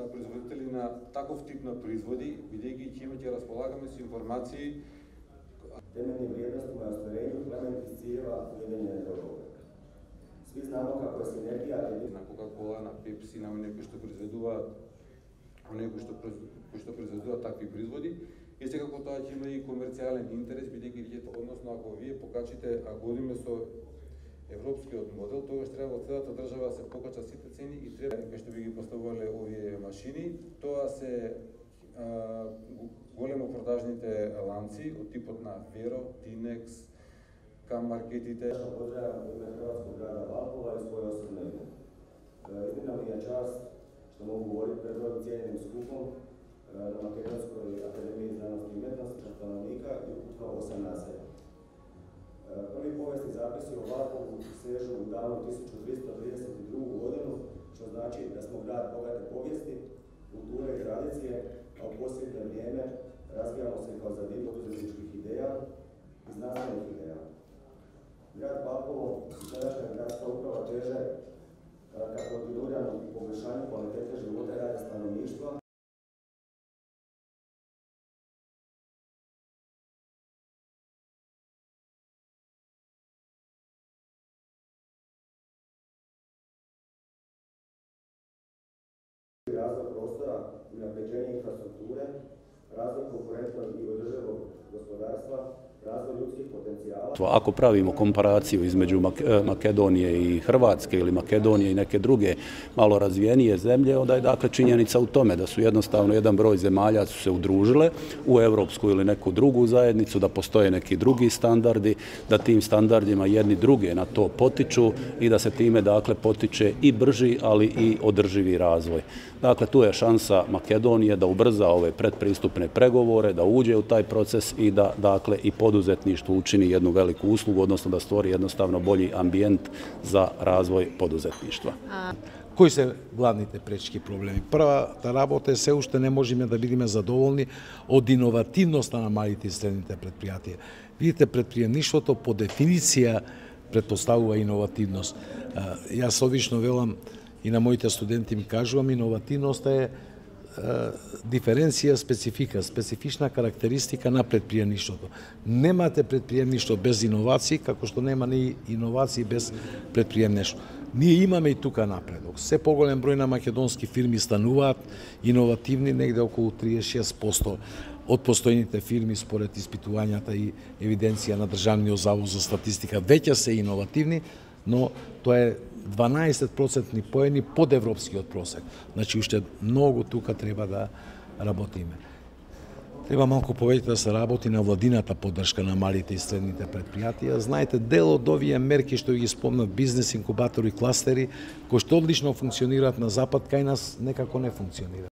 производители на таков тип на производи, бидејќи ќе располагаме со информации. Temeljnim vrijednostima i ostvarenju plemenitih ciljeva Ujedinjene Evrope. Svi znamo kako je sinergija na Coca-Cola, na Pepsi, на оние кои што произведуваат такви производи. И секако тоа ќе има и комерцијален интерес, бидејќи односно ако вие покачите, ако одиме со европскиот модел, тогаш треба во целата држава да се покачат сите цени и треба кај што би ги поставувале овие машини, тоа се големо продажните ланци од типот на Веро, Тинекс, Кам маркетите. Поздравам име Hrvatskog grada Valpova i svoje osobno ime. Iznimna mi je čast što mogu govoriti pred ovim cijenjenim skupom na Makedonskoj akademiji znanosti i umjetnosti stanovnika i ukupno 8 naselja. Prvi povijesni zapisi o Valpovu sežu u davnu 1332. godinu, što znači da smo grad bogate povijesti, kulture i tradicije, a u posljednje vrijeme razvijamo se kao zadiv poduzetničkih ideja i znanstvenih ideja. Grad Valpovo i sadašnja gradska uprava teže ka kontinuiranom poboljšanju kvalitete života i rada stanovništva. Razvoj prostora i unapređenje infrastrukture, razvoj konkurentnog i održivog gospodarstva, razvoj ljudskih potencijala. Ako pravimo komparaciju između Makedonije i Hrvatske ili Makedonije i neke druge malo razvijenije zemlje, onda je dakle činjenica u tome da su jednostavno jedan broj zemalja su se udružile u evropsku ili neku drugu zajednicu, da postoje neki drugi standardi, da tim standardima jedni druge na to potiču i da se time dakle potiče i brži, ali i održivi razvoj. Dakle, tu je šansa Makedonije da ubrza ove predpristupne pregovore, da uđe u taj proces i da dakle i poduzetništvu učini jednu veliku uslugu, odnosno da stvori jednostavno bolji ambijent za razvoj poduzetništva. Кои се главните пречки проблеми? Првата работа е се уште не можеме да бидеме задоволни од иновативноста на малите и средните предпријатија. Видите, предприемништвото по дефиниција предпоставува иновативност. Јас обично велам и на моите студенти им кажувам, иновативноста е диференција специфика, специфична карактеристика на предприемништвото. Немате предприемништво без иновации, како што нема ни иновации без предприемништво. Ние имаме и тука напредок. Се поголем број на македонски фирми стануваат иновативни, негде околу 36% од постојните фирми според испитувањата и евиденција на Државниот завод за статистика веќе се иновативни, но тоа е 12% поени под европскиот просек. Значи, уште многу тука треба да работиме. Треба малку повеќе да се работи на владината поддршка на малите и средните предпријатија. Знаете, дел од овие мерки што ги спомнат бизнес, инкубатори, кластери, кои што одлично функционираат на Запад, кај нас некако не функционира.